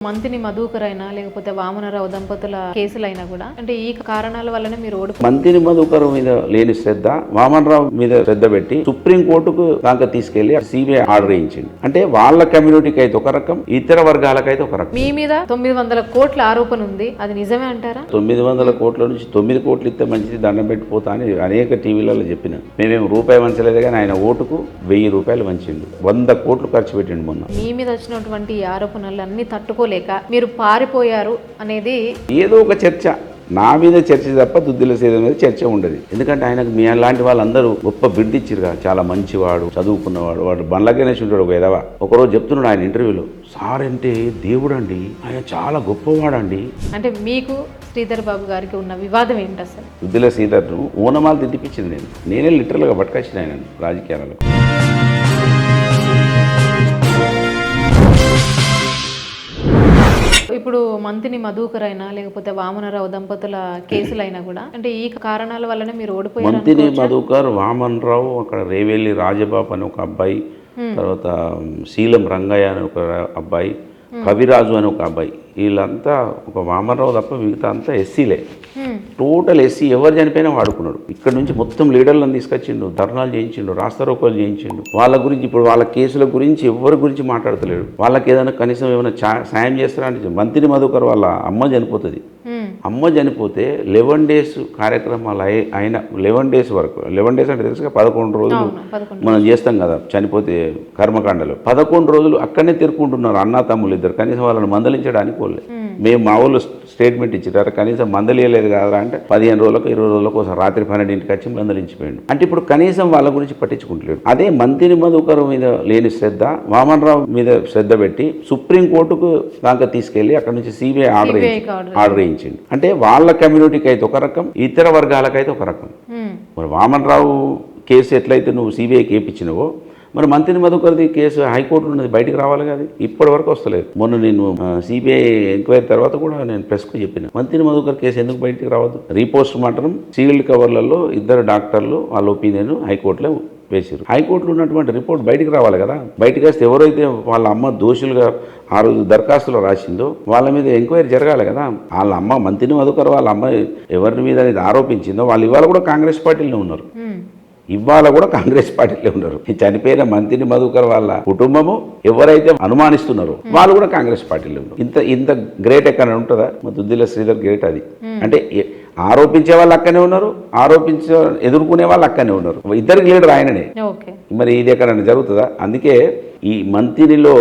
మంత్రిని మధుకర్ అయినా లేకపోతే వామనరావు దంపతుల కేసులైనా కూడా అంటే ఈ కారణాల వల్లనే మీరు మంత్రిని మధుకర్ మీద లేని శ్రద్ధ వామనరావు మీద శ్రద్ధ పెట్టి సుప్రీం కోర్టుకు దాకా తీసుకెళ్లి సిబిఐ ఆర్డర్ వేయించింది. అంటే వాళ్ళ కమ్యూనిటీకి అయితే ఒక రకం, ఇతర వర్గాలకైతే ఒక రకం. మీ మీద 900 కోట్ల ఆరోపణ ఉంది, అది నిజమే అంటారా? 900 కోట్ల నుంచి 9 కోట్లు ఇస్తే మంచిది, దండం పెట్టిపోతా అని అనేక టీవీలలో చెప్పిన. మేమేం రూపాయి వంచలేదు, కానీ ఆయన ఓటుకు 1000 రూపాయలు వంచిండు. 100 కోట్లు ఖర్చు పెట్టిండు మొన్న. మీ మీద వచ్చినటువంటి ఈ ఆరోపణలు అన్ని తట్టుకోలేక మీరు పారిపోయారు అనేది ఏదో ఒక చర్చ, నా మీద చర్చ తప్ప దుద్దిల సేద మీద చర్చ ఉండదు. ఎందుకంటే ఆయనకు మీ లాంటి వాళ్ళందరూ గొప్ప బిడ్డిచ్చిరుగా, చాలా మంచివాడు, చదువుకున్నవాడు, వాడు బండ్లగణేష్ ఉంటాడు ఒక ఎదవ. ఒకరోజు చెప్తున్నాడు ఆయన ఇంటర్వ్యూలో, సార్ అంటే దేవుడు అండి, ఆయన చాలా గొప్పవాడండి. అంటే మీకు శ్రీధర్ బాబు గారికి ఉన్న వివాదం ఏంటి అసలు? దుద్దిల శ్రీధర్ను ఓనమాలు తిట్టిపించింది నేనే లిటరల్గా పట్టుకొచ్చిన ఆయన రాజకీయాలలో. ఇప్పుడు మంత్రిని మధుకర్ అయినా లేకపోతే వామనరావు దంపతుల కేసులైనా కూడా అంటే ఈ కారణాల వల్లనే మీరు ఓడిపోయారు. మంత్రిని మధుకర్, వామనరావు, అక్కడ రేవేలి రాజబాబు అని ఒక అబ్బాయి, తర్వాత శీలం రంగయ్య అని ఒక అబ్బాయి, కవిరాజు అని ఒక అబ్బాయి, వీళ్ళంతా ఒక వామనరావు తప్ప మిగతా అంతా ఎస్సీలే. టోటల్ ఎస్సీ, ఎవరు చనిపోయినా వాడుకున్నాడు. ఇక్కడ నుంచి మొత్తం లీడర్లను తీసుకొచ్చిండు, ధర్నాలు చేయించిండు, రాస్తారోకోలు చేయించిండు. వాళ్ళ గురించి ఇప్పుడు వాళ్ళ కేసుల గురించి ఎవరి గురించి మాట్లాడతలేడు. వాళ్ళకి ఏదైనా కనీసం ఏమైనా సాయం చేస్తారా అంటే, మంత్రిని మధుకర్ వాళ్ళ అమ్మ చనిపోతుంది. అమ్మ చనిపోతే 11 days కార్యక్రమాలు అయిన 11 days వరకు, 11 days అంటే తెలుసుగా 11 రోజులు మనం చేస్తాం కదా చనిపోతే కర్మకాండలో. 11 రోజులు అక్కడనే తిరుక్కుంటున్నారు అన్నా తమ్ముళ్ళు ఇద్దరు. కనీసం వాళ్ళని మందలించడానికి పోలే. మేము మా ఊళ్ళో స్టేట్మెంట్ ఇచ్చారు, కనీసం మందలియలేదు కదా అంటే 15 రోజులకు 20 రోజులకు ఒకసారి రాత్రి 12ంటికి వచ్చి మందలించిపోయాడు. అంటే ఇప్పుడు కనీసం వాళ్ళ గురించి పట్టించుకుంటలేడు. అదే మంత్రిని మధుకర్ మీద లేని శ్రద్ధ వామనరావు మీద శ్రద్ధ పెట్టి సుప్రీం కోర్టుకు దాకా తీసుకెళ్లి అక్కడ నుంచి సిబిఐ ఆర్డర్ వేయించింది. అంటే వాళ్ళ కమ్యూనిటీకి అయితే ఒక రకం, ఇతర వర్గాలకైతే ఒక రకం. మరి వామనరావు కేసు ఎట్లయితే నువ్వు సిబిఐకి వేయించినవో, మరి మంత్రిని మధుకర్ది కేసు హైకోర్టులో ఉన్నది, బయటికి రావాలి కదా, ఇప్పటి వరకు వస్తలేదు. మొన్న నేను సిబిఐ ఎంక్వైరీ తర్వాత కూడా నేను ప్రెస్కు చెప్పిన, మంత్రిని మధుకర్ కేసు ఎందుకు బయటికి రావద్దు? రీపోస్ట్ మాత్రం సీల్డ్ కవర్లలో 2 డాక్టర్లు వాళ్ళ ఒపీనియన్ హైకోర్టులో వేసారు. హైకోర్టులో ఉన్నటువంటి రిపోర్ట్ బయటికి రావాలి కదా. బయటకు వస్తే ఎవరైతే వాళ్ళ అమ్మ దోషులుగా ఆ రోజు దరఖాస్తులో రాసిందో వాళ్ళ మీద ఎంక్వైరీ జరగాలి కదా. వాళ్ళ అమ్మ మంత్రిని మధుకర్ వాళ్ళ అమ్మ ఎవరి మీద ఆరోపించిందో వాళ్ళు ఇవాళ కూడా కాంగ్రెస్ పార్టీలో ఉన్నారు. ఇవాళ కూడా కాంగ్రెస్ పార్టీలో ఉన్నారు. చనిపోయిన మంత్రిని మధుకర్ వాళ్ళ కుటుంబము ఎవరైతే అనుమానిస్తున్నారో వాళ్ళు కూడా కాంగ్రెస్ పార్టీలో ఉన్నారు. ఇంత గ్రేట్ ఎక్కడ ఉంటుందా? మా దుద్దిల శ్రీధర్ గ్రేట్ అది. అంటే ఆరోపించే వాళ్ళు అక్కనే ఉన్నారు, ఎదుర్కొనే వాళ్ళు అక్కనే ఉన్నారు. ఇద్దరికి లీడర్ ఆయననే. మరి ఇది ఎక్కడైనా జరుగుతుందా? అందుకే ఈ మంత్రినిలో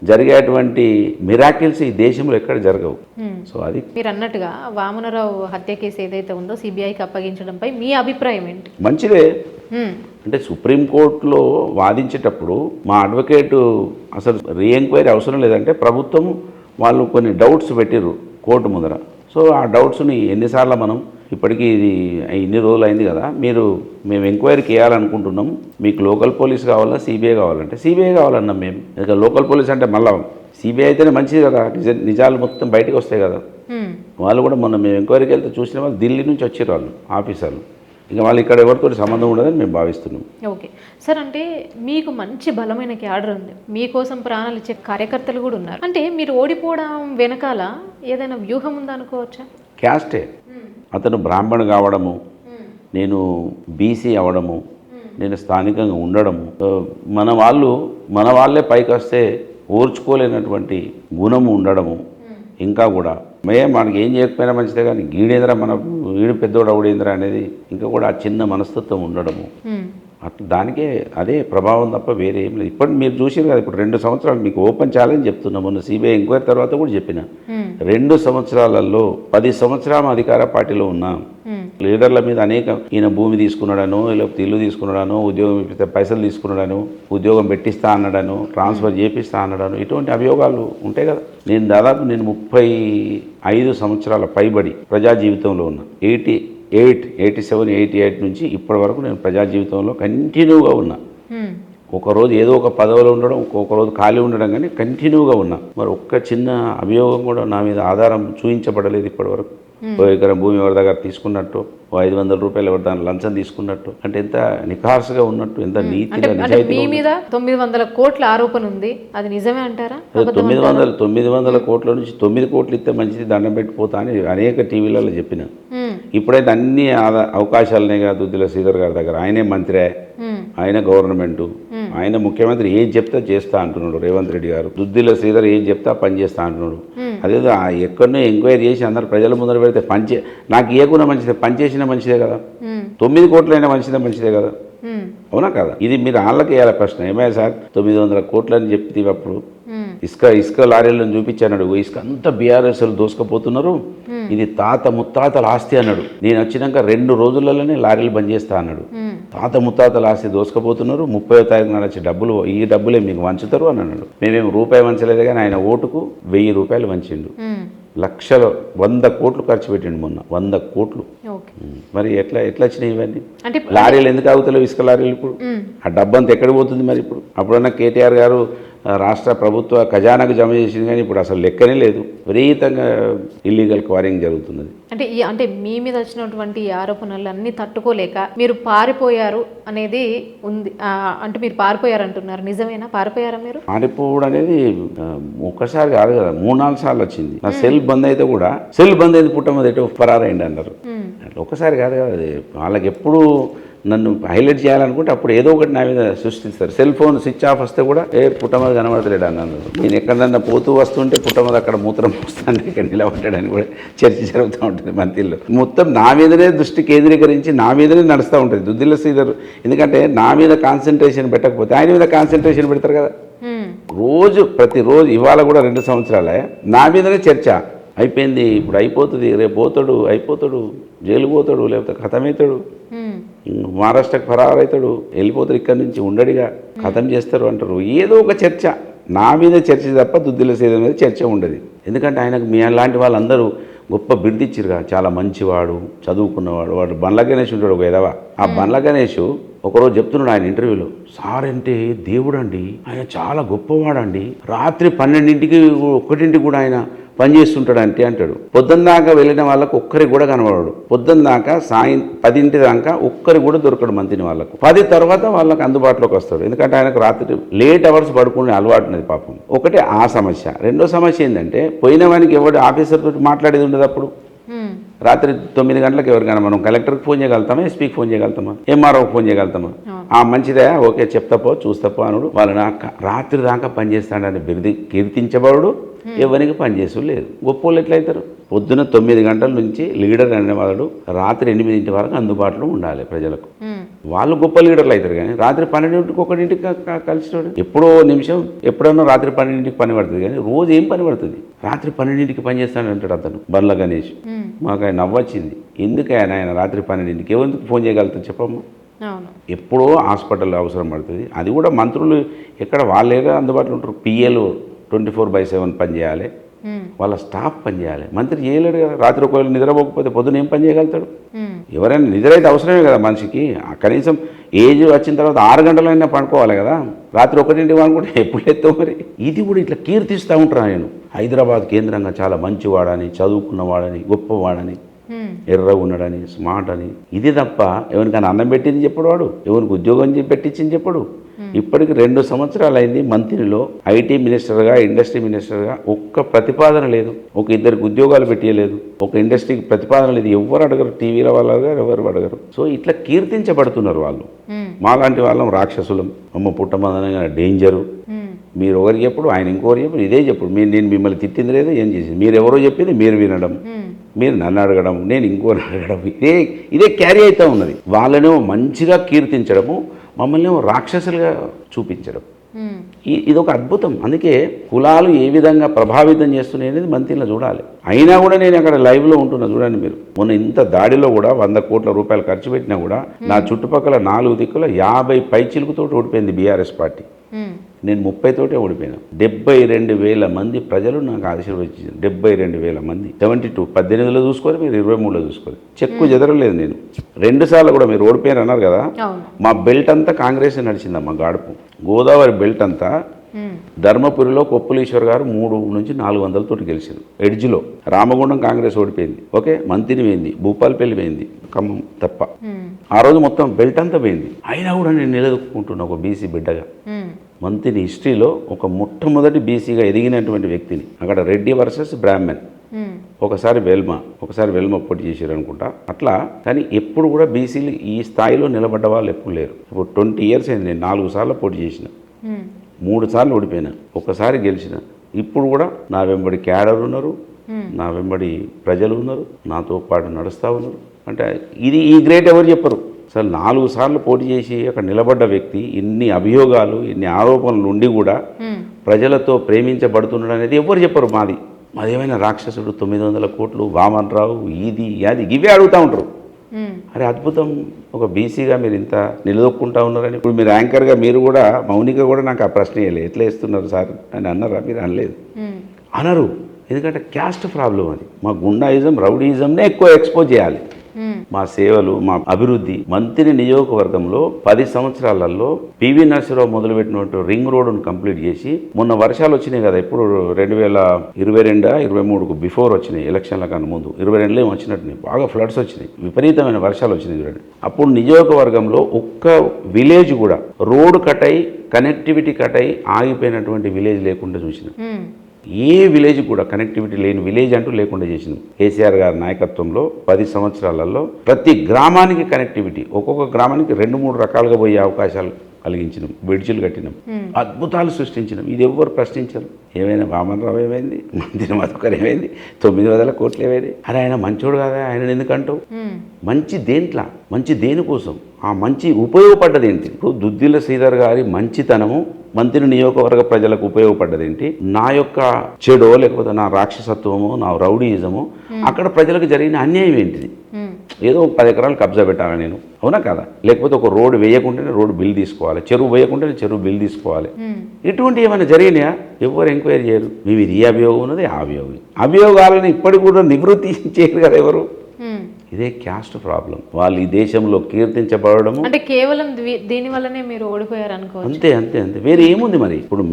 జరిగేటువంటి మిరాకిల్స్ ఈ దేశంలో ఎక్కడ జరగవు. సో అది మీరు అన్నట్టుగా వామనరావు హత్య కేసు ఏదైతే ఉందో సిబిఐకి అప్పగించడంపై మీ అభిప్రాయం ఏంటి? మంచిదే. అంటే సుప్రీంకోర్టులో వాదించేటప్పుడు మా అడ్వకేటు అసలు రీఎంక్వైరీ అవసరం లేదంటే ప్రభుత్వం వాళ్ళు కొన్ని డౌట్స్ పెట్టిర్రు కోర్టు ముందర. సో ఆ డౌట్స్ని ఎన్నిసార్లు మనం ఇప్పటికీ ఇది ఇన్ని రోజులు అయింది కదా, మేము ఎంక్వైరీకి వేయాలనుకుంటున్నాం, మీకు లోకల్ పోలీస్ కావాలా సిబిఐ కావాలంటే సిబిఐ కావాలన్నాం మేము. ఎందుకంటే లోకల్ పోలీస్ అంటే మళ్ళీ సిబిఐ అయితేనే మంచిది కదా, నిజాలు మొత్తం బయటకు వస్తాయి కదా. వాళ్ళు కూడా మొన్న మేము ఎంక్వైరీకి వెళ్తే చూసిన వాళ్ళు ఢిల్లీ నుంచి వచ్చారు వాళ్ళు ఆఫీసర్లు. ఇంకా వాళ్ళు ఇక్కడ ఎవరితో సంబంధం ఉండదని మేము భావిస్తున్నాం. ఓకే సార్, అంటే మీకు మంచి బలమైన క్యాడర్ ఉంది, మీకోసం ప్రాణాలు ఇచ్చే కార్యకర్తలు కూడా ఉన్నారు. అంటే మీరు ఓడిపోవడం వెనకాల ఏదైనా వ్యూహం ఉందనుకోవచ్చా? క్యాస్టే. అతను బ్రాహ్మణ్ కావడము, నేను బీసీ అవడము, నేను స్థానికంగా ఉండడము, మన వాళ్ళే పైకి వస్తే ఓర్చుకోలేనటువంటి గుణము ఉండడము, ఇంకా కూడా మనకి ఏం చేయకపోయినా మంచిదే కానీ గీడేంద్ర వీడు పెద్దోడు అవుడేంద్ర అనేది ఇంకా కూడా ఆ చిన్న మనస్తత్వం ఉండడము, అట్లా దానికే అదే ప్రభావం తప్ప వేరే ఏం లేదు. ఇప్పుడు మీరు చూసారు కదా, ఇప్పుడు 2 సంవత్సరాలు మీకు ఓపెన్ ఛాలెంజ్ చెప్తున్నా. మొన్న సిబిఐ ఎంక్వైరీ తర్వాత కూడా చెప్పిన, 2 సంవత్సరాలలో 10 సంవత్సరాలు అధికార పార్టీలో ఉన్నా లీడర్ల మీద అనేక, ఈయన భూమి తీసుకున్నాడనో, లేకపోతే ఇల్లు తీసుకున్నాడనో, ఉద్యోగం ఇప్పిస్తే పైసలు తీసుకున్నాడనో, ఉద్యోగం పెట్టిస్తా అన్నాడనో, ట్రాన్స్ఫర్ చేపిస్తా అన్నాడనో, ఇటువంటి అభియోగాలు ఉంటాయి కదా. నేను 35 సంవత్సరాల పైబడి ప్రజా జీవితంలో ఉన్నా. 87, 88 నుంచి ఇప్పటి వరకు నేను ప్రజా జీవితంలో కంటిన్యూగా ఉన్నా. ఒకరోజు ఏదో ఒక పదవిలో ఉండడం, ఒక్కొక్క ఖాళీ ఉండడం, కానీ కంటిన్యూగా ఉన్నా. మరి ఒక్క చిన్న అభియోగం కూడా నా మీద ఆధారం చూపించబడలేదు ఇప్పటి వరకు. ఓ ఎకరం భూమి ఎవరి దగ్గర తీసుకున్నట్టు, ఓ 500 రూపాయలు ఎవరి దాని లంచం తీసుకున్నట్టు, అంటే ఎంత నిఖార్సుగా ఉన్నట్టు, ఎంత నీతిగా మీ మీద 900 కోట్ల ఆరోపణ ఉంది, అది నిజమే అంటారా? 900 కోట్ల నుంచి 9 కోట్లు ఇస్తే మంచిది, దండం పెట్టిపోతా అని అనేక టీవీలలో చెప్పిన. ఇప్పుడైతే అన్ని అవకాశాలనే కాదు దుద్దిల శ్రీధర్ గారి దగ్గర. ఆయనే మంత్రి, ఆయన గవర్నమెంటు, ఆయన ముఖ్యమంత్రి, ఏం చెప్తా చేస్తా అంటున్నాడు రేవంత్ రెడ్డి గారు. దుద్దిల శ్రీధర్ ఏం చెప్తా పని చేస్తా అంటున్నాడు. అదేదో ఎక్కడనో ఎంక్వైరీ చేసి అందరు ప్రజల ముందర పెడితే నాకు ఇవ్వకుండా మంచిదే, పనిచేసినా మంచిదే కదా, 9 కోట్లైనా మంచిదే కదా, అవునా కదా? ఇది మీరు వాళ్ళకి వేయాలి ప్రశ్న. ఏమైనా సార్ 900 కోట్లు అని చెప్తే అప్పుడు ఇసుక లారీలను చూపించాడు, ఇసుక అంతా బీఆర్ఎస్ దోసుకపోతున్నారు, ఇది తాత ముత్తాతల ఆస్తి అన్నాడు. నేను వచ్చినాక 2 రోజులలోనే లారీలు బంద్ చేస్తా అన్నాడు. తాత ముత్తాతల ఆస్తి దోసుకపోతున్నారు, 30వ తారీఖు నాడు వచ్చే ఈ డబ్బులే మీకు వంచుతారు అని అన్నాడు. మేమేం రూపాయి వంచలేదు, కానీ ఆయన ఓటుకు 1000 రూపాయలు వంచిండు. లక్షలు 100 కోట్లు ఖర్చు పెట్టిండు మొన్న, 100 కోట్లు. మరి ఎట్లా వచ్చినాయి ఇవన్నీ? లారీలు ఎందుకు ఆగుతలేవు ఇసుక లారీలు? ఇప్పుడు ఆ డబ్బంతా ఎక్కడికి పోతుంది మరి? ఇప్పుడు అప్పుడన్నా కేటీఆర్ గారు రాష్ట్ర ప్రభుత్వ ఖజానాకు జమ చేసింది, కానీ ఇప్పుడు అసలు లెక్కనే లేదు. విపరీతంగా ఇల్లీగల్ క్వారింగ్ జరుగుతున్నది. అంటే మీ మీద వచ్చినటువంటి ఆరోపణలు అన్నీ తట్టుకోలేక మీరు పారిపోయారు అనేది ఉంది. అంటే మీరు పారిపోయారు అంటున్నారు, నిజమేనా? పారిపోయారా మీరు? పారిపోవడం అనేది ఒక్కసారి కాదు కదా, 3-4 సార్లు వచ్చింది. నా సెల్ బంద్ అయితే కూడా, సెల్ బంద్ అయితే పుట్టమది ఎటో పరారైండి అన్నారు. అట్లా ఒక్కసారి కాదు కదా, అది వాళ్ళకి ఎప్పుడు నన్ను హైలైట్ చేయాలనుకుంటే అప్పుడు ఏదో ఒకటి నా మీద సృష్టిస్తారు. సెల్ ఫోన్ స్విచ్ ఆఫ్ వస్తే కూడా పుట్టమది కనబడతలేడు అన్నాను. నేను ఎక్కడన్నా పోతూ వస్తుంటే పుట్టమది అక్కడ మూత్రం వస్తాను, ఇక్కడ నిలబడ్డాడని కూడా చర్చ జరుగుతూ ఉంటుంది మంత్రిలో. మొత్తం నా మీదనే దృష్టి కేంద్రీకరించి నా మీదనే నడుస్తూ ఉంటుంది దుద్దిల శ్రీధర్. ఎందుకంటే నా మీద కాన్సన్ట్రేషన్ పెట్టకపోతే ఆయన మీద కాన్సన్ట్రేషన్ పెడతారు కదా. ప్రతిరోజు ఇవాళ కూడా 2 సంవత్సరాలే నా మీదనే చర్చ. అయిపోయింది, ఇప్పుడు అయిపోతుంది, రేపు అయిపోతాడు, జైలు పోతాడు, లేకపోతే ఖతమవుతాడు, మహారాష్ట్రకు ఫరారు అవుతాడు, వెళ్ళిపోతాడు, ఇక్కడి నుంచి ఉండడిగా ఖతం చేస్తారు అంటారు. ఏదో ఒక చర్చ నా మీద చర్చ తప్ప దుద్దిల శ్రీధర్ మీద చర్చ ఉండదు. ఎందుకంటే ఆయనకు మీ అలాంటి వాళ్ళందరూ గొప్ప బిరుదిచ్చిరుగా, చాలా మంచివాడు, చదువుకున్నవాడు. వాడు బండ్ల గణేష్ ఉంటాడు ఒక ఎదవ. ఆ బండ్ల గణేష్ ఒకరోజు చెప్తున్నాడు ఆయన ఇంటర్వ్యూలో, సార్ అంటే దేవుడు అండి, ఆయన చాలా గొప్పవాడండి, రాత్రి 12ంటికి 1ంటికి కూడా ఆయన పనిచేస్తుంటాడంటే అంటాడు. పొద్దున్నదాకా వెళ్ళిన వాళ్ళకు ఒక్కరికి కూడా కనబడాడు. పొద్దున్నదాకా 10 దాకా ఒక్కరికి కూడా దొరకడు మంత్రిని వాళ్ళకు. 10 తర్వాత వాళ్ళకి అందుబాటులోకి వస్తాడు. ఎందుకంటే ఆయనకు రాత్రి లేట్ అవర్స్ పడుకునే అలవాటు ఉన్నది పాపం. ఒకటే ఆ సమస్య. రెండో సమస్య ఏంటంటే పోయిన వానికి ఎవడు ఆఫీసర్ తోటి మాట్లాడేది ఉండదు. అప్పుడు రాత్రి 9 గంటలకు ఎవరికైనా మనం కలెక్టర్కి ఫోన్ చేయగలుగుతామా, ఎస్పీకి ఫోన్ చేయగలుగుతామా, ఎంఆర్ఓకి ఫోన్ చేయగలుగుతామా? మంచిదే, ఓకే చెప్తాపో చూస్తాపో అనుడు. వాళ్ళని రాత్రి దాకా పనిచేస్తాడని కీర్తించబడు, ఎవరికి పనిచేసు లేదు. గొప్పోళ్ళు ఎట్లయితారు? పొద్దున 9 గంటల నుంచి లీడర్ అనేవాడు రాత్రి 8 వరకు అందుబాటులో ఉండాలి ప్రజలకు. వాళ్ళు గొప్ప లీడర్లు అవుతారు. కానీ రాత్రి 12ంటికి 1ంటికి కలిసినాడు ఎప్పుడో నిమిషం, ఎప్పుడన్నా రాత్రి 12ంటికి పని పడుతుంది. కానీ రోజు ఏం పని పడుతుంది? రాత్రి 12ంటికి పని చేస్తాడు అంటాడు అతను, బండ్ల గణేష్. మాకు ఆయన నవ్వొచ్చింది. ఎందుకు ఆయన రాత్రి 12ంటికి ఎవరికి ఫోన్ చేయగలుగుతారు చెప్పమ్మా? ఎప్పుడో హాస్పిటల్లో అవసరం పడుతుంది. అది కూడా మంత్రులు ఎక్కడ వాళ్ళేగా అందుబాటులో ఉంటారు. పిఏలు 24/7 పని చేయాలి, వాళ్ళ స్టాఫ్ పని చేయాలి. మంత్రి చేయలేడు కదా. రాత్రి ఒకవేళ నిద్రపోకపోతే పొద్దున ఏం పని చేయగలుగుతాడు? ఎవరైనా నిద్ర అయితే అవసరమే కదా మనిషికి. కనీసం ఏజ్ వచ్చిన తర్వాత 6 గంటలైనా పడుకోవాలి కదా. రాత్రి 1ంటికి అనుకుంటే ఎప్పుడు ఎత్తావు మరి? ఇది కూడా ఇట్లా కీర్తిస్తూ ఉంటాను నేను. హైదరాబాద్ కేంద్రంగా చాలా మంచివాడని, చదువుకున్నవాడని, గొప్పవాడని, ఎర్రగా ఉన్నాడని, స్మార్ట్ అని. ఇది తప్ప ఎవరికైనా అన్నం పెట్టింది చెప్పడు వాడు, ఎవరికి ఉద్యోగం పెట్టించింది చెప్పడు. ఇప్పటికి 2 సంవత్సరాలు అయింది మంత్రిలో. ఐటీ మినిస్టర్గా, ఇండస్ట్రీ మినిస్టర్గా ఒక్క ప్రతిపాదన లేదు. ఒక 2 ఉద్యోగాలు పెట్టలేదు. ఒక ఇండస్ట్రీకి ప్రతిపాదన లేదు. ఎవరు అడగరు, టీవీల వాళ్ళు అడగరు, ఎవరు అడగరు. సో ఇట్లా కీర్తించబడుతున్నారు వాళ్ళు. మాలాంటి వాళ్ళం రాక్షసులం, అమ్మ పుట్టమదనగా డేంజరు. మీరు ఒకరికి చెప్పుడు, ఆయన ఇంకొకరు చెప్పుడు, ఇదే చెప్పుడు. నేను మిమ్మల్ని తిట్టింది లేదు, ఏం చేసింది మీరు ఎవరో చెప్పింది మీరు వినడం, మీరు నన్ను అడగడం, నేను ఇంకోని అడగడం, ఇదే క్యారీ అవుతూ ఉన్నది. వాళ్ళనేమో మంచిగా కీర్తించడము, మమ్మల్ని రాక్షసులుగా చూపించడం. ఇదొక అద్భుతం. అందుకే కులాలు ఏ విధంగా ప్రభావితం చేస్తున్నాయి అనేది మంత్రిలో చూడాలి. అయినా కూడా నేను అక్కడ లైవ్లో ఉంటున్నా చూడండి మీరు. మొన్న ఇంత దాడిలో కూడా 100 కోట్ల రూపాయలు ఖర్చు పెట్టినా కూడా నా చుట్టుపక్కల 4 దిక్కుల 50 పైచిలుకుతో ఓడిపోయింది బీఆర్ఎస్ పార్టీ. నేను 30 తోటే ఓడిపోయినా. 72,000 మంది ప్రజలు నాకు ఆశీర్వదించారు. 72,000 మంది. 72 18లో చూసుకొని మీరు 23లో చూసుకొని చెక్కు చెదరలేదు. నేను 2 సార్లు కూడా మీరు ఓడిపోయారు అన్నారు కదా. మా బెల్ట్ అంతా కాంగ్రెస్ నడిచిందమ్మా. గాడుపు గోదావరి బెల్ట్ అంతా ధర్మపురిలో కొప్పులీశ్వర్ గారు 3 నుంచి 400 తోటి గెలిచారు. ఎడ్జ్లో రామగుండం కాంగ్రెస్ ఓడిపోయింది. ఓకే, మంతిని పోయింది, భూపాలపల్లి పోయింది, ఖమ్మం తప్ప. ఆ రోజు మొత్తం బెల్ట్ అంతా పోయింది. అయినా కూడా నేను నిలదొక్కుంటున్నా ఒక బీసీ బిడ్డగా. మంతిని హిస్టరీలో ఒక మొట్టమొదటి బీసీగా ఎదిగినటువంటి వ్యక్తిని. అక్కడ రెడ్డి వర్సెస్ బ్రాహ్మణ్, ఒకసారి వెల్మ పోటీ చేశారు అనుకుంటా అట్లా. కానీ ఎప్పుడు కూడా బీసీలు ఈ స్థాయిలో నిలబడ్డ వాళ్ళు ఎప్పుడు లేరు. ఇప్పుడు 20 ఇయర్స్ అయింది, నేను 4 సార్లు పోటీ చేసిన, 3 సార్లు ఓడిపోయినా, ఒకసారి గెలిచిన. ఇప్పుడు కూడా నా వెంబడి క్యాడర్ ఉన్నారు, నా వెంబడి ప్రజలు ఉన్నారు, నాతో పాటు నడుస్తూ ఉన్నారు. అంటే ఇది ఈ గ్రేట్ ఎవరు చెప్పరు. అసలు 4 సార్లు పోటీ చేసి అక్కడ నిలబడ్డ వ్యక్తి ఇన్ని అభియోగాలు, ఇన్ని ఆరోపణలు ఉండి కూడా ప్రజలతో ప్రేమించబడుతున్నాడు అనేది ఎవరు చెప్పరు. మాదేమైనా రాక్షసుడు, 900 కోట్లు, వామన్ రావు, ఇది అది ఇవే అడుగుతూ ఉంటారు. అరే అద్భుతం, ఒక బీసీగా మీరు ఇంత నిలదొక్కుంటా ఉన్నారని. ఇప్పుడు మీరు యాంకర్గా మీరు కూడా, మౌనిక కూడా నాకు ఆ ప్రశ్న వేయలేదు, ఎట్లా వేస్తున్నారు సార్ అని అన్నారా? మీరు అనలేదు, అనరు. ఎందుకంటే క్యాస్ట్ ప్రాబ్లం అది. మా గుండాయిజం, రౌడీయిజంనే ఎక్కువ ఎక్స్పోజ్ చేయాలి. మా సేవలు, మా అభివృద్ధి. మంత్రి నియోజకవర్గంలో 10 సంవత్సరాలలో పివి నరసింహరావు మొదలుపెట్టినట్టు రింగ్ రోడ్డును కంప్లీట్ చేసి, మొన్న వర్షాలు వచ్చినాయి కదా, ఇప్పుడు 2022-23కు బిఫోర్ వచ్చినాయి, ఎలక్షన్ల కన్నా ముందు 22లో ఏమి వచ్చినట్టున్నాయి, బాగా ఫ్లడ్స్ వచ్చినాయి, విపరీతమైన వర్షాలు వచ్చినాయి చూడండి. అప్పుడు నియోజకవర్గంలో ఒక్క విలేజ్ కూడా రోడ్డు కట్ అయి, కనెక్టివిటీ కట్ అయి ఆగిపోయినటువంటి విలేజ్ లేకుండా చూసిన. ఏ విలేజ్ కూడా కనెక్టివిటీ లేని విలేజ్ అంటూ లేకుండా చేసినాం. కేసీఆర్ గారి నాయకత్వంలో 10 సంవత్సరాలలో ప్రతి గ్రామానికి కనెక్టివిటీ, ఒక్కొక్క గ్రామానికి 2-3 రకాలుగా పోయే అవకాశాలు కలిగించినాం, బ్రిడ్జిలు కట్టినాం, అద్భుతాలు సృష్టించినాం. ఇది ఎవ్వరు ప్రశ్నించరు. ఏమైనా వామన్ రావు ఏమైంది, మంత్రి మధుకర్ ఏమైంది, 900 కోట్లు ఏమైంది? అరే ఆయన మంచోడు కదా, ఆయన ఎందుకంటావు? మంచి దేంట్లో, మంచి దేనికోసం, ఆ మంచి ఉపయోగపడ్డది ఏంటి? ఇప్పుడు దుద్దిల్ల శ్రీధర్ గారి మంచితనము మంత్రి నియోజకవర్గ ప్రజలకు ఉపయోగపడ్డదేంటి? నా యొక్క చెడో, లేకపోతే నా రాక్షసత్వమో, నా రౌడీయిజమో, అక్కడ ప్రజలకు జరిగిన అన్యాయం ఏంటిది? ఏదో 10 ఎకరాలు కబ్జా పెట్టాలి నేను, అవునా కదా? లేకపోతే ఒక రోడ్డు వేయకుండానే రోడ్డు బిల్ తీసుకోవాలి, చెరువు వేయకుండానే చెరువు బిల్ తీసుకోవాలి. ఇటువంటి ఏమైనా జరిగినాయా? ఎవరు ఎంక్వైరీ చేయరు. మేము ఇది అభియోగం ఉన్నది, ఆ అభియోగాలను ఇప్పటికి కూడా నివృత్తి చేయరు కదా ఎవరు. ఇదే క్యాస్ట్ ప్రాబ్లం. వాళ్ళు ఈ దేశంలో కీర్తించబడము అంటే కేవలం దీని వల్లనే మీరు ఓడిపోయారు అనుకో. అంతే అంతే అంతే, వేరే ఏముంది మరి? ఇప్పుడు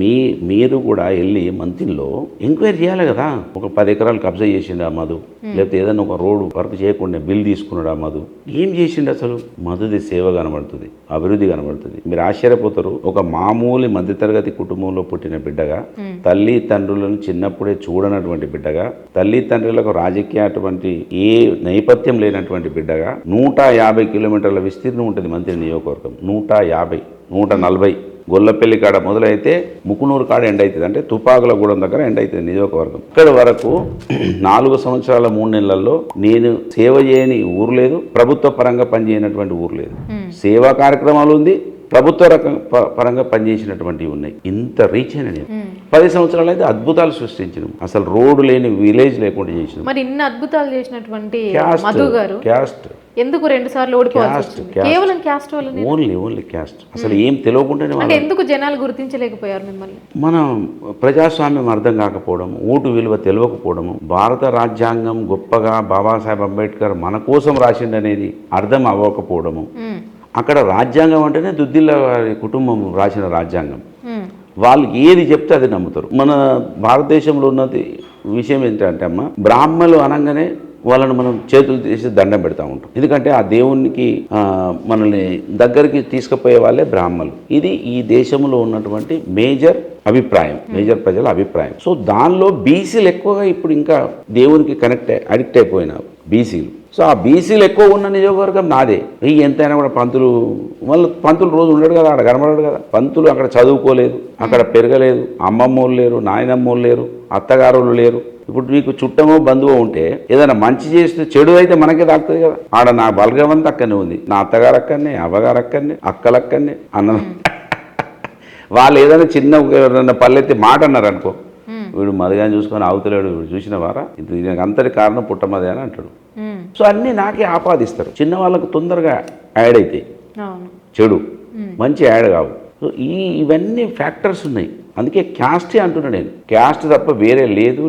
మీరు కూడా వెళ్ళి మంత్రిలో ఎంక్వైరీ చేయాలి కదా. ఒక 10 ఎకరాలు కబ్జా చేసిండు ఆ మధు, లేకపోతే ఏదైనా ఒక రోడ్డు వర్క్ చేయకుండా బిల్ తీసుకున్నాడు ఆ మధు, ఏం చేసిండు అసలు? మధుది సేవ కనబడుతుంది, అభివృద్ధి కనబడుతుంది. మీరు ఆశ్చర్యపోతారు. ఒక మామూలు మధ్యతరగతి కుటుంబంలో పుట్టిన బిడ్డగా, తల్లి తండ్రులను చిన్నప్పుడే చూడనటువంటి బిడ్డగా, తల్లి తండ్రులకు రాజకీయ అటువంటి ఏ నేపథ్యం లేనటువంటి బిడ్డగా, 150 కిలోమీటర్ల విస్తీర్ణం ఉంటుంది మంత్రి నియోజకవర్గం. 140 గొల్లపల్లి కాడ మొదలైతే ముకునూరు కాడ ఎండ్ అవుతుంది, అంటే తుపాకులగూడెం దగ్గర ఎండ్ అవుతుంది నియోజకవర్గం. ఇక్కడ వరకు 4 సంవత్సరాల 3 నెలల్లో నేను సేవ చేయని ఊరు లేదు, ప్రభుత్వ పరంగా పనిచేయనటువంటి ఊరు లేదు. సేవా కార్యక్రమాలు ఉంది, ప్రభుత్వ పరంగా పనిచేసినటువంటివి ఉన్నాయి. ఇంత రీచ్ అయినా నేను 10 సంవత్సరాలు అయితే అద్భుతాలు సృష్టించినాం. అసలు రోడ్డు లేని విలేజ్ లేకుండా చేసినాం. మరి ఇన్ని అద్భుతాలు చేసినటువంటి మధు గారు క్యాస్ట్ ఎందుకు 2 సార్లు ఓడిపోవాలి? కేవలం క్యాస్ట్ వల్ల, ఓన్లీ క్యాస్ట్. అసలు ఏం తెలియకుండానే అంటే ఎందుకు జనాలు గుర్తించలేకపోయారు మిమ్మల్ని? మనం ప్రజాస్వామ్యం అర్థం కాకపోవడం, ఓటు విలువ తెలియకపోవడము, భారత రాజ్యాంగం గొప్పగా బాబాసాహెబ్ అంబేద్కర్ మన కోసం రాసిండనేది అర్థం అవ్వకపోవడము. అక్కడ రాజ్యాంగం అంటేనే దుద్దిల్ల వారి కుటుంబం రాసిన రాజ్యాంగం. వాళ్ళు ఏది చెప్తే అది నమ్ముతారు. మన భారతదేశంలో ఉన్నది విషయం ఏంటంటే అమ్మ, బ్రాహ్మణులు అనగానే వాళ్ళని మనం చేతులు తీసి దండం పెడతా ఉంటాం. ఎందుకంటే ఆ దేవునికి మనల్ని దగ్గరికి తీసుకుపోయే వాళ్ళే బ్రాహ్మణులు. ఇది ఈ దేశంలో ఉన్నటువంటి మేజర్ ప్రజల అభిప్రాయం. సో దానిలో బీసీలు ఎక్కువగా ఇప్పుడు ఇంకా దేవునికి అడిక్ట్ అయిపోయినారు బీసీలు. సో ఆ బీసీలు ఎక్కువ ఉన్న నియోజకవర్గం నాదే. ఎంతైనా కూడా పంతులు రోజు ఉండడు కదా, అక్కడ కనబడడు కదా. పంతులు అక్కడ చదువుకోలేదు, అక్కడ పెరగలేదు, అమ్మమ్మోళ్ళు లేరు, నాయనమ్మోళ్ళు లేరు, అత్తగారులు లేరు. ఇప్పుడు మీకు చుట్టమో బంధువో ఉంటే ఏదైనా మంచి చేస్తే చెడు అయితే మనకే తాకుతుంది కదా. ఆడ నా బలగవంతా అక్కడనే ఉంది, నా అత్తగారు అక్కడనే, అవ్వగారు అక్కడనే, అక్కలక్కడనే, అన్న వాళ్ళు ఏదైనా చిన్న పల్లెత్తి మాట అన్నారు అనుకో, వీడు మదిగాని చూసుకొని ఆవుతలేడు, వీడు చూసిన వారా, ఇది అంతటి కారణం పుట్టమదే అని అంటాడు. సో అన్నీ నాకే ఆపాదిస్తారు. చిన్న వాళ్ళకు తొందరగా యాడ్ అవుతాయి, చెడు మంచి యాడ్ కావు. సో ఇవన్నీ ఫ్యాక్టర్స్ ఉన్నాయి. అందుకే క్యాస్టే అంటున్నా నేను. క్యాస్ట్ తప్ప వేరే లేదు.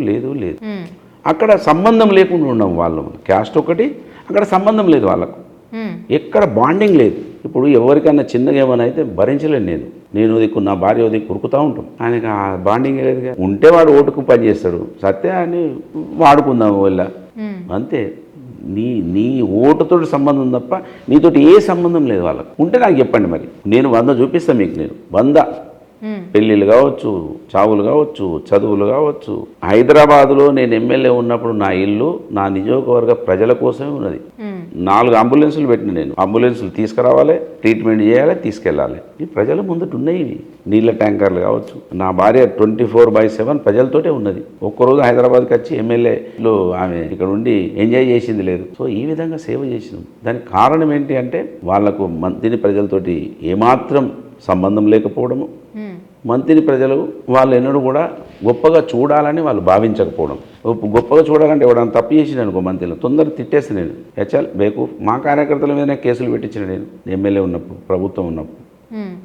అక్కడ సంబంధం లేకుండా ఉన్నాం వాళ్ళు. క్యాస్ట్ ఒకటి, అక్కడ సంబంధం లేదు వాళ్ళకు, ఎక్కడ బాండింగ్ లేదు. ఇప్పుడు ఎవరికైనా చిన్నగా ఏమైనా అయితే భరించలేను నేను దిక్కు నా భార్య దిక్కు కురుకుతూ ఉంటాం. ఆయనకి ఆ బాండింగ్ లేదుగా. ఉంటే వాడు ఓటుకు పని చేస్తాడు, సత్తే అని వాడుకుందాం వల్ల అంతే. నీ ఓటుతో సంబంధం తప్ప నీతోటి ఏ సంబంధం లేదు వాళ్ళకు. ఉంటే నాకు చెప్పండి, మరి నేను 100 చూపిస్తాను మీకు. నేను 100 పెళ్ళిళ్ళు కావచ్చు, చావులు కావచ్చు, చదువులు కావచ్చు. హైదరాబాదులో నేను ఎమ్మెల్యే ఉన్నప్పుడు నా ఇల్లు నా నియోజకవర్గ ప్రజల కోసమే ఉన్నది. 4 అంబులెన్సులు పెట్టిన నేను. అంబులెన్సులు తీసుకురావాలి, ట్రీట్మెంట్ చేయాలి, తీసుకెళ్ళాలి. ఈ ప్రజల ముందట ఉన్నాయి ఇవి. నీళ్ళ ట్యాంకర్లు కావచ్చు. నా భార్య 24/7 ప్రజలతోటే ఉన్నది. ఒక్కరోజు హైదరాబాద్కి వచ్చి ఎమ్మెల్యేలో ఆమె ఇక్కడ ఉండి ఎంజాయ్ చేసింది లేదు. సో ఈ విధంగా సేవ చేసినాం. దానికి కారణం ఏంటి అంటే వాళ్లకు మంత్రిని ప్రజలతోటి ఏమాత్రం సంబంధం లేకపోవడము, మంత్రిని ప్రజలు వాళ్ళు ఎన్నడూ కూడా గొప్పగా చూడాలని వాళ్ళు భావించకపోవడం. గొప్పగా చూడాలంటే ఎవడన్నా తప్పు చేసిన అనుకో మంత్రిలో తొందరగా తిట్టేసి నేను హెచ్ఎల్ బేకు మా కార్యకర్తల మీదనే కేసులు పెట్టించిన నేను ఎమ్మెల్యే ఉన్నప్పుడు, ప్రభుత్వం ఉన్నప్పుడు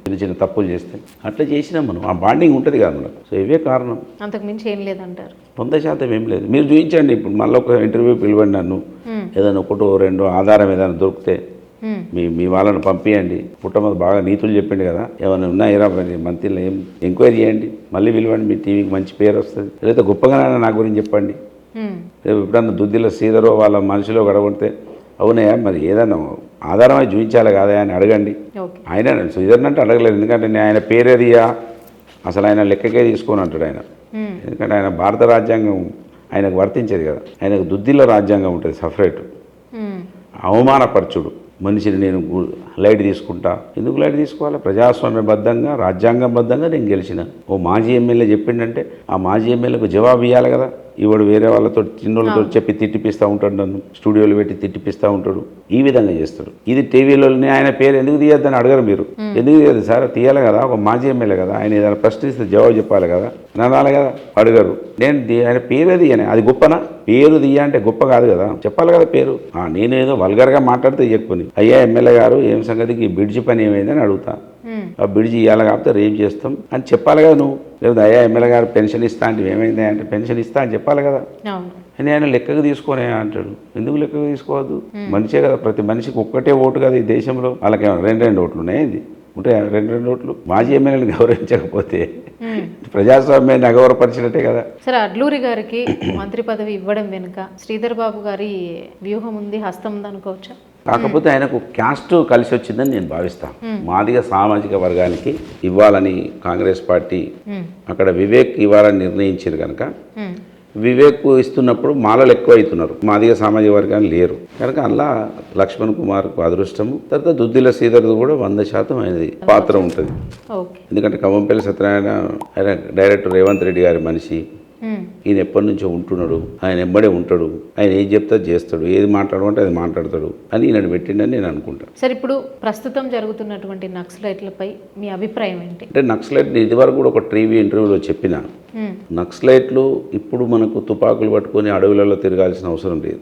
చిన్న చిన్న తప్పులు చేస్తే అట్లా చేసినాం మనం. ఆ బాండింగ్ ఉంటుంది కదా మనకు. సో ఇవే కారణం, అంతకు మించి ఏం లేదంటారు. 100% ఏం లేదు. మీరు చూపించండి. ఇప్పుడు మళ్ళీ ఒక ఇంటర్వ్యూ పిలవండి నన్ను, ఏదైనా 1-2 ఆధారం ఏదైనా దొరికితే మీ వాళ్ళని పంపించండి. పుట్టమది బాగా నీతులు చెప్పిండు కదా, ఏమైనా ఉన్నాయిరా మంత్రిలో ఏం ఎంక్వైరీ చేయండి, మళ్ళీ పిలవండి. మీ టీవీకి మంచి పేరు వస్తుంది. లేదా గొప్పగా నా గురించి చెప్పండి. ఎప్పుడన్నా దుద్దిలో శ్రీధరో వాళ్ళ మనిషిలో గడగొడితే అవునయా మరి ఏదన్నా ఆధారమై చూపించాలి కదా అని అడగండి. ఆయన శ్రీధర్ అంటే అడగలేదు, ఎందుకంటే నేను ఆయన పేరేదియా అసలు ఆయన లెక్కకే తీసుకొని అంటాడు ఆయన. ఎందుకంటే ఆయన భారత రాజ్యాంగం ఆయనకు వర్తించేది కదా. ఆయనకు దుద్దిలో రాజ్యాంగం ఉంటుంది సపరేట్. అవమానపరచుడు మనిషిని నేను లైట్ తీసుకుంటా. ఎందుకు లైట్ తీసుకోవాలి? ప్రజాస్వామ్యబద్ధంగా రాజ్యాంగబద్ధంగా నేను గెలిచిన. ఓ మాజీ ఎమ్మెల్యే చెప్పిండంటే ఆ మాజీ ఎమ్మెల్యేకు జవాబు ఇవ్వాలి కదా. ఇవాడు వేరే వాళ్ళతో చిన్నోళ్ళతో చెప్పి తిట్టిపిస్తూ ఉంటాడు, నన్ను స్టూడియోలో పెట్టి తిట్టిపిస్తూ ఉంటాడు, ఈ విధంగా చేస్తాడు. ఇది టీవీలోనే ఆయన పేరు ఎందుకు తీయద్దని అడగరు మీరు. ఎందుకు తీయదు సార్? తీయాలి కదా, ఒక మాజీ ఎమ్మెల్యే కదా, ఆయన ఏదైనా ప్రశ్నిస్తే జవాబు చెప్పాలి కదా, అనాలి కదా. అడగరు. నేను ఆయన పేరే తీయనే, అది గొప్పనా? పేరు తీయ అంటే గొప్ప కాదు కదా, చెప్పాలి కదా పేరు. నేనేదో వల్గర్గా మాట్లాడితే చెప్పుకొని అయ్యా ఎమ్మెల్యే గారు ఏం సంగతికి ఈ బ్రిడ్జి పని ఏమైందని అడుగుతా. ఆ బ్రిడ్జి ఇవ్వాలి కాకపోతే రేపు చేస్తాం అని చెప్పాలి కదా నువ్వు. లేదా అయ్యా ఎమ్మెల్యే గారు పెన్షన్ ఇస్తా అంటే ఏమైంది అంటే పెన్షన్ ఇస్తా అని చెప్పాలి కదా. అని ఆయన లెక్కకు తీసుకొని అంటాడు. ఎందుకు లెక్కకు తీసుకోవద్దు? మనిషే కదా, ప్రతి మనిషికి ఒక్కటే ఓటు కదా ఈ దేశంలో. వాళ్ళకి 2 ఓట్లు ఉన్నాయి. ఇది ఉంటే 2 ఓట్లు. మాజీ ఎమ్మెల్యేలు గౌరవించకపోతే ప్రజాస్వామ్యాన్ని అగౌరవపరిచినట్టే కదా. సరే, అడ్లూరి గారికి మంత్రి పదవి ఇవ్వడం వెనుక శ్రీధర్ బాబు గారి వ్యూహం ఉంది, హస్తం ఉంది అనుకోవచ్చా? కాకపోతే ఆయనకు క్యాస్ట్ కలిసి వచ్చిందని నేను భావిస్తాను. మాదిగ సామాజిక వర్గానికి ఇవ్వాలని కాంగ్రెస్ పార్టీ అక్కడ వివేక్ ఇవ్వాలని నిర్ణయించారు కనుక వివేక్ ఇస్తున్నప్పుడు మాలలు ఎక్కువ అవుతున్నారు, మాదిగ సామాజిక వర్గాన్ని లేరు కనుక అలా లక్ష్మణ్ కుమార్కు అదృష్టము. తర్వాత దుద్దిల శ్రీధర్ది కూడా 100% ఆయనది పాత్ర ఉంటుంది. ఎందుకంటే కవంపల్లి సత్యనారాయణ ఆయన డైరెక్టర్ రేవంత్ రెడ్డి గారి మనిషి. ఈయన ఎప్పటి నుంచో ఉంటున్నాడు, ఆయన ఎంబడే ఉంటాడు, ఆయన ఏది చెప్తే చేస్తాడు, ఏది మాట్లాడమంటే అది మాట్లాడతాడు అని ఈయన పెట్టిండని నేను అనుకుంటాను. సరే, ఇప్పుడు ప్రస్తుతం జరుగుతున్నటువంటి నక్సలైట్లపై మీ అభిప్రాయం ఏంటి? అంటే నక్సలైట్ ఇదివరకు కూడా ఒక టీవీ ఇంటర్వ్యూలో చెప్పిన, నక్సలైట్లు ఇప్పుడు మనకు తుపాకులు పట్టుకొని అడవులలో తిరగాల్సిన అవసరం లేదు.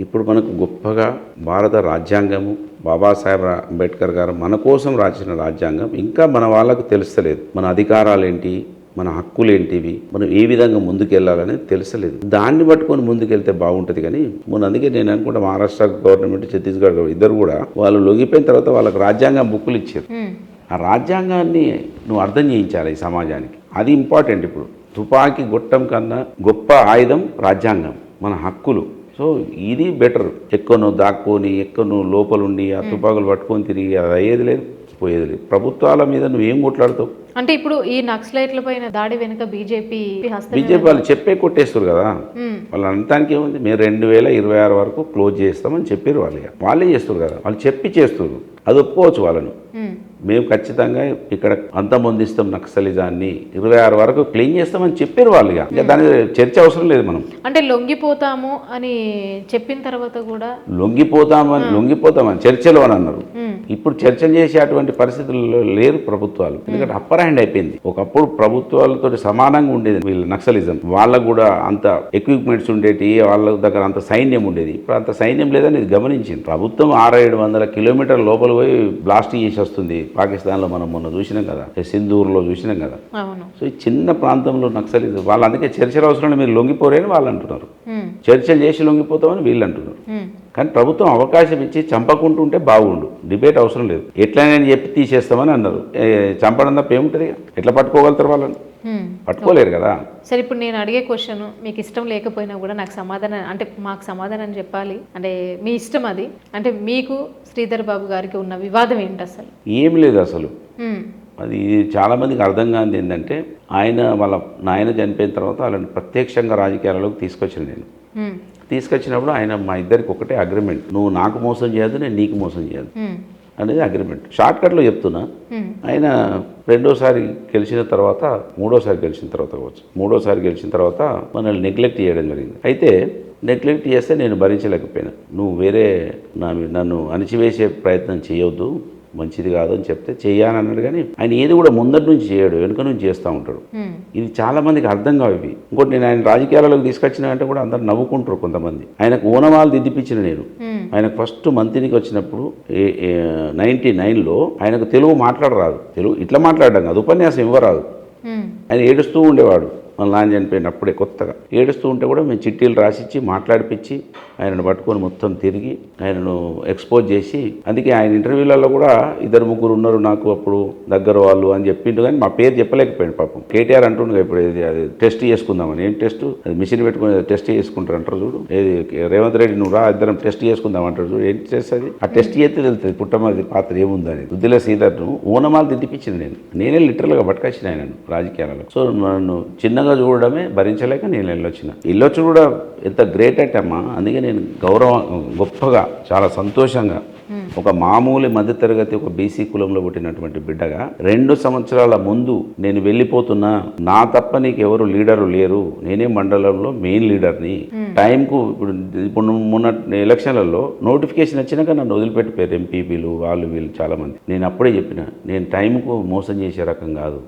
ఇప్పుడు మనకు గొప్పగా భారత రాజ్యాంగము, బాబాసాహెబ్ అంబేద్కర్ గారు మన కోసం రాసిన రాజ్యాంగం ఇంకా మన వాళ్ళకు తెలుస్తలేదు. మన అధికారాలు ఏంటి, మన హక్కులు ఏంటివి, మనం ఏ విధంగా ముందుకెళ్ళాలనేది తెలుసలేదు. దాన్ని పట్టుకొని ముందుకెళ్తే బాగుంటుంది. కానీ అందుకే నేను అనుకుంటా మహారాష్ట్ర గవర్నమెంట్, ఛత్తీస్గఢ్ ఇద్దరు కూడా వాళ్ళు లొంగిపోయిన తర్వాత వాళ్ళకి రాజ్యాంగం బుక్కులు ఇచ్చారు. ఆ రాజ్యాంగాన్ని నువ్వు అర్థం చేయించాలి ఈ సమాజానికి. అది ఇంపార్టెంట్. ఇప్పుడు తుపాకీ గొట్టం కన్నా గొప్ప ఆయుధం రాజ్యాంగం, మన హక్కులు. సో ఇది బెటర్. ఎక్కువ నువ్వు దాక్కొని, ఎక్కువ నువ్వు లోపలుండి ఆ తుపాకులు పట్టుకొని తిరిగి అది అయ్యేది లేదు, పోయేది లేదు. ప్రభుత్వాల మీద నువ్వేం కొట్లాడుతావు? అంటే ఇప్పుడు ఈ నక్సలైట్ల పైన దాడి వెనుక బీజేపీ వాళ్ళు చెప్పే కొట్టేస్తారు కదా. వాళ్ళ అంతానికి ఏముంది, మేము 2026 వరకు క్లోజ్ చేస్తామని చెప్పారు. వాళ్ళే చేస్తారు కదా, వాళ్ళు చెప్పి చేస్తారు. అది ఒప్పుకోవచ్చు వాళ్ళను. మేము ఖచ్చితంగా ఇక్కడ అంతమొందిస్తాం నక్సలిజాన్ని, 26 వరకు క్లీన్ చేస్తామని చెప్పారు వాళ్ళు. ఇక దాని చర్చ అవసరం లేదు. మనం అంటే లొంగిపోతాము అని చెప్పిన తర్వాత కూడా లొంగిపోతామని చర్చలు అని అన్నారు. ఇప్పుడు చర్చలు చేసే అటువంటి పరిస్థితుల్లో లేరు ప్రభుత్వాలు. ఎందుకంటే అప్పర్ హ్యాండ్ అయిపోయింది. ఒకప్పుడు ప్రభుత్వాలతో సమానంగా ఉండేది వీళ్ళ నక్సలిజం. వాళ్ళకు కూడా అంత ఎక్విప్మెంట్స్ ఉండేటి, వాళ్ళ దగ్గర అంత సైన్యం ఉండేది. ఇప్పుడు అంత సైన్యం లేదని ఇది గమనించింది ప్రభుత్వం. 600-700 కిలోమీటర్ల లోపల పోయి బ్లాస్ట్ చేసి వస్తుంది. పాకిస్తాన్లో మనం మొన్న చూసినాం కదా, సింధూర్లో చూసినాం కదా. సో ఈ చిన్న ప్రాంతంలో నక్సలిజం వాళ్ళు అందుకే చర్చల అవసరం మీరు లొంగిపోరేని వాళ్ళు అంటున్నారు, చర్చలు చేసి లొంగిపోతామని వీళ్ళు అంటున్నారు. కానీ ప్రభుత్వం అవకాశం ఇచ్చి చంపకుంటుంటే బాగుండు, డిబేట్ అవసరం లేదు. ఎట్లనే చెప్పి తీసేస్తామని అన్నారు. చంపడం తప్ప ఏముంటుంది? ఎట్లా పట్టుకోగలుగుతారు వాళ్ళని? పట్టుకోలేరు కదా. సరే, ఇప్పుడు నేను అడిగే క్వశ్చన్ మీకు ఇష్టం లేకపోయినా కూడా నాకు సమాధానం, అంటే మాకు సమాధానం చెప్పాలి, అంటే మీ ఇష్టం అది. అంటే మీకు శ్రీధర్ బాబు గారికి ఉన్న వివాదం ఏంటి అసలు? ఏం లేదు అసలు. అది చాలామందికి అర్థం కానిది ఏంటంటే, వాళ్ళ నాయన చనిపోయిన తర్వాత వాళ్ళని ప్రత్యక్షంగా రాజకీయాలలోకి తీసుకొచ్చిన నేను. తీసుకొచ్చినప్పుడు మా ఇద్దరికి ఒకటే అగ్రిమెంట్, నువ్వు నాకు మోసం చేయదు, నేను నీకు మోసం చేయదు అనేది అగ్రిమెంట్. షార్ట్ కట్లో చెప్తున్నా. ఆయన రెండోసారి గెలిచిన తర్వాత, మూడోసారి గెలిచిన తర్వాత మనల్ని నెగ్లెక్ట్ చేయడం జరిగింది. అయితే నెగ్లెక్ట్ చేస్తే నేను భరించలేకపోయినా. నువ్వు వేరే నన్ను అణిచివేసే ప్రయత్నం చేయొద్దు, మంచిది కాదు అని చెప్తే చెయ్యాలని అన్నాడు. కానీ ఆయన ఏది కూడా ముందటి నుంచి చేయడు, వెనుక నుంచి చేస్తూ ఉంటాడు. ఇది చాలా మందికి అర్థం కావు ఇవి. ఇంకోటి, నేను ఆయన రాజకీయాలలోకి తీసుకొచ్చిన అంటే కూడా అందరు నవ్వుకుంటారు కొంతమంది. ఆయనకు ఓనమాలు దిద్దిపించిన నేను. ఆయనకు ఫస్ట్ మంత్రికి వచ్చినప్పుడు 99లో ఆయనకు తెలుగు మాట్లాడరాదు. తెలుగు ఇట్లా మాట్లాడడం కాదు, ఉపన్యాసం ఇవ్వరాదు. ఆయన ఏడుస్తూ ఉండేవాడు. మన నాన్న చనిపోయినప్పుడే కొత్తగా ఏడుస్తూ ఉంటే కూడా మేము చిట్టీలు రాసిచ్చి మాట్లాడిపించి ఆయనను పట్టుకొని మొత్తం తిరిగి ఆయనను ఎక్స్పోజ్ చేసి, అందుకే ఆయన ఇంటర్వ్యూలలో కూడా 2-3 ఉన్నారు నాకు అప్పుడు దగ్గర వాళ్ళు అని చెప్పిండు. కానీ మా పేరు చెప్పలేకపోయాడు పాపం. కేటీఆర్ అంటుండగా ఇప్పుడు అది టెస్ట్ చేసుకుందామని. ఏం టెస్ట్? అది మిషన్ పెట్టుకుని టెస్ట్ చేసుకుంటారు అంటారు చూడు. ఏది రేవంత్ రెడ్డి నువ్వు రా, ఇద్దరం టెస్ట్ చేసుకుందాం అంటారు చూడు. ఏం టెస్ట్ అది? ఆ టెస్ట్ చేస్తే తెలుస్తుంది పుట్టమది పాత్ర ఏముందని. దుద్దిల శ్రీధర్ను ఓనమాలు దిద్దిపించింది నేనే లిటరల్గా పట్టుకొచ్చిన ఆయనను రాజకీయాలలో. సో నన్ను చిన్నగా చూడడమే భరించలేక నేను వెళ్ళొచ్చు కూడా ఎంత గ్రేట్ అంటే అమ్మా. అందుకే నేను గొప్పగా చాలా సంతోషంగా ఒక మామూలు మధ్యతరగతి ఒక బీసీ కులంలో పుట్టినటువంటి బిడ్డగా 2 సంవత్సరాల ముందు నేను వెళ్ళిపోతున్నా, నా తప్ప నీకు ఎవరు లీడరు లేరు, నేనే మండలంలో మెయిన్ లీడర్ని. టైంకు ఇప్పుడు మొన్న ఎలక్షన్లలో నోటిఫికేషన్ వచ్చినాక నన్ను వదిలిపెట్టిపోయారు ఎంపీపీలు వీళ్ళు చాలా మంది. నేను అప్పుడే చెప్పిన, నేను టైంకు మోసం చేసే రకం కాదు.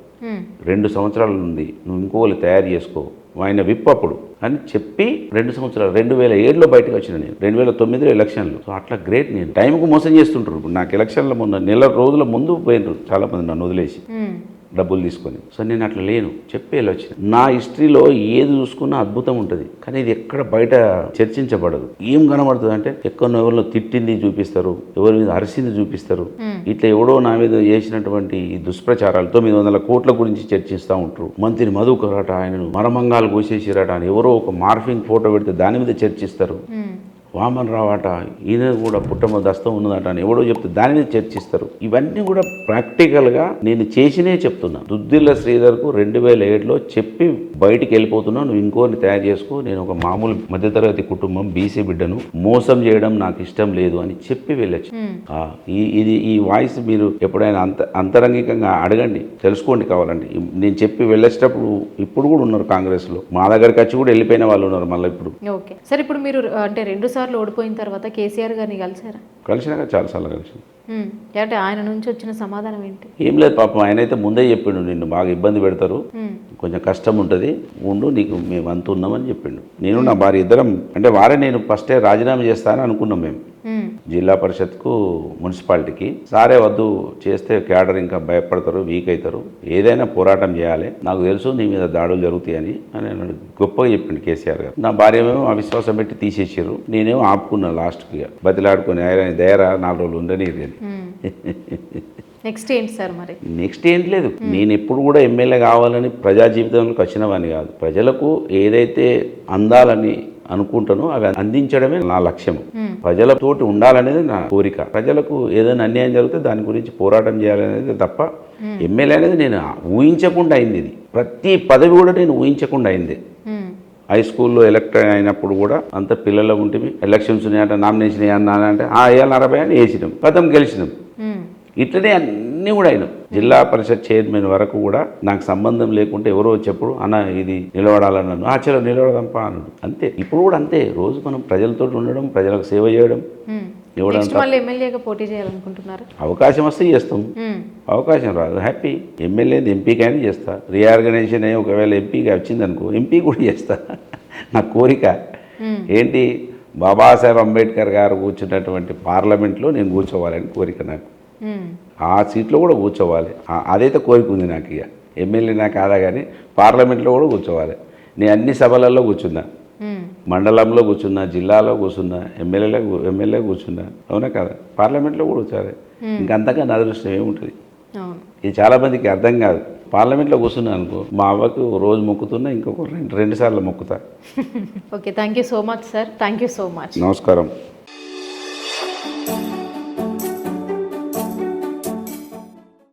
2 సంవత్సరాల నుండి నువ్వు ఇంకోళ్ళు తయారు చేసుకో, ఆయన విప్ అప్పుడు అని చెప్పి 2 సంవత్సరాలు 2007లో బయటకు వచ్చిన నేను. 2009లో ఎలక్షన్లు. సో అట్లా గ్రేట్. నేను టైంకు మోసం చేస్తుంటారు. ఇప్పుడు నాకు ఎలక్షన్ల మొన్న నెల రోజుల ముందు పోయినారు చాలామంది నన్ను వదిలేసి డబ్బులు తీసుకొని. సో నేను అట్లా లేను, చెప్పి వెళ్ళొచ్చిన. నా హిస్టరీలో ఏది చూసుకున్నా అద్భుతం ఉంటుంది, కానీ ఇది ఎక్కడ బయట చర్చించబడదు. ఏం కనబడుతుంది అంటే, ఎవరిలో తిట్టింది చూపిస్తారు, ఎవరి మీద అరిసింది చూపిస్తారు. ఇట్లా ఎవడో నా మీద చేసినటువంటి దుష్ప్రచారాలు 900 కోట్ల గురించి చర్చిస్తూ ఉంటారు. మంత్రి మధుకరట, ఆయనను మరమంగాలు కోసేసిరట అని ఎవరో ఒక మార్ఫింగ్ ఫోటో పెడితే దాని మీద చర్చిస్తారు. వామన్ రావు అట, ఈయన కూడా పుట్టమ దస్తం ఉన్నదట అని ఎవడో చెప్తే దాని మీద చర్చిస్తారు. ఇవన్నీ కూడా ప్రాక్టికల్గా నేను చేసినే చెప్తున్నా. దుద్దిల్ల శ్రీధర్కు 2007లో చెప్పి బయటికి వెళ్ళిపోతున్నా, నువ్వు ఇంకోరిని తయారు చేసుకో, నేను ఒక మామూలు మధ్యతరగతి కుటుంబం బీసీ బిడ్డను, మోసం చేయడం నాకు ఇష్టం లేదు అని చెప్పి వెళ్ళొచ్చు. ఈ వాయిస్ మీరు ఎప్పుడైనా అంతరంగికంగా అడగండి, తెలుసుకోండి కావాలండి. నేను చెప్పి వెళ్ళేటప్పుడు ఇప్పుడు కూడా ఉన్నారు కాంగ్రెస్లో, మా దగ్గరికి వచ్చి కూడా వెళ్ళిపోయిన వాళ్ళు ఉన్నారు మళ్ళీ ఇప్పుడు. ఓకే సార్, ఇప్పుడు మీరు అంటే 2 సార్లు ఓడిపోయిన తర్వాత కేసీఆర్ గారిని కలిసారా? కలిసినాక చాలాసార్లు కలిసి. అంటే ఆయన నుంచి వచ్చిన సమాధానం ఏంటి? ఏం లేదు పాపం, ఆయన అయితే ముందే చెప్పిండు, నిన్ను బాగా ఇబ్బంది పెడతారు, కొంచెం కష్టం ఉంటుంది, ఉండు, నీకు మేము అంత ఉన్నామని చెప్పిండు. నేను నా భార్య ఇద్దరం, అంటే నేను ఫస్టే రాజీనామా చేస్తానని అనుకున్నాం మేము. జిల్లా పరిషత్కు మున్సిపాలిటీకి సారే వద్దు చేస్తే క్యాడర్ ఇంకా భయపడతారు, వీక్ అవుతారు, ఏదైనా పోరాటం చేయాలి, నాకు తెలుసు నీ మీద దాడులు జరుగుతాయని అని గొప్పగా చెప్పిండు కేసీఆర్ గారు. నా భార్య ఏమో అవిశ్వాసం పెట్టి తీసేసారు, నేనేమో ఆపుకున్నా లాస్ట్కి బతిలాడుకొని, దయరా 4 రోజులు ఉండని. నెక్స్ట్ ఏంటి సార్ మరి? నెక్స్ట్ ఏంటి లేదు, నేను ఎప్పుడు కూడా ఎమ్మెల్యే కావాలని ప్రజా జీవితంలోకి వచ్చినవని కాదు, ప్రజలకు ఏదైతే అందాలని అనుకుంటానో అవి అందించడమే నా లక్ష్యము. ప్రజలతోటి ఉండాలనేది నా కోరిక. ప్రజలకు ఏదైనా అన్యాయం జరిగితే దాని గురించి పోరాటం చేయాలనేది తప్ప ఎమ్మెల్యే అనేది నేను ఊహించకుండా అయింది. ఇది ప్రతి పదవి కూడా నేను ఊహించకుండా అయింది. హై స్కూల్లో ఎలక్ట్ అయినప్పుడు కూడా అంత పిల్లలు ఉంటుంది, ఎలక్షన్స్ ఉన్నాయంటే నామినేషన్ వేయన్నా అంటే వేయాలి 40 అని వేసినాం, గతం గెలిచినాం. ఇట్లనే అన్నీ కూడా అయినాం. జిల్లా పరిషత్ చైర్మన్ వరకు కూడా నాకు సంబంధం లేకుంటే ఎవరో చెప్పుడు అన్న ఇది నిలబడాలన్నాను, చలో నిలబడదాంపా అన్నాడు. అంతే. ఇప్పుడు కూడా అంతే. రోజు మనం ప్రజలతో ఉండడం, ప్రజలకు సేవ చేయడం. ఎమ్మెల్యేగా పోటీ చేయాలనుకుంటున్నారు? అవకాశం వస్తే చేస్తాం, అవకాశం రాదు హ్యాపీ. ఎమ్మెల్యే ఎంపీకైనా చేస్తా, రీఆర్గనైజేషన్ అయ్యి ఒకవేళ ఎంపీగా వచ్చిందనుకో ఎంపీ కూడా చేస్తా. నా కోరిక ఏంటి, బాబాసాహెబ్ అంబేద్కర్ గారు కూర్చున్నటువంటి పార్లమెంట్లో నేను కూర్చోవాలని కోరిక నాకు. ఆ సీట్లో కూడా కూర్చోవాలి, అదైతే కోరిక ఉంది నాకు. ఇక ఎమ్మెల్యే నాకు కాదా కానీ పార్లమెంట్లో కూడా కూర్చోవాలి. నేను అన్ని సభలలో కూర్చున్నా, మండలంలో కూర్చున్నా, జిల్లాలో కూర్చున్నా, ఎమ్మెల్యే కూర్చున్నా, అవునా కదా, పార్లమెంట్లో కూడా కూర్చోవాలి. ఇంకంతకన్నా అదృష్టం ఏముంటుంది? అవును. ఇది చాలామందికి అర్థం కాదు. పార్లమెంట్లో కూర్చున్నా అనుకో, మా అవ్వకు రోజు మొక్కుతున్నా, ఇంకొక రెండు సార్లు మొక్కుతా. Okay, thank you so much sir, thank you so much. నమస్కారం.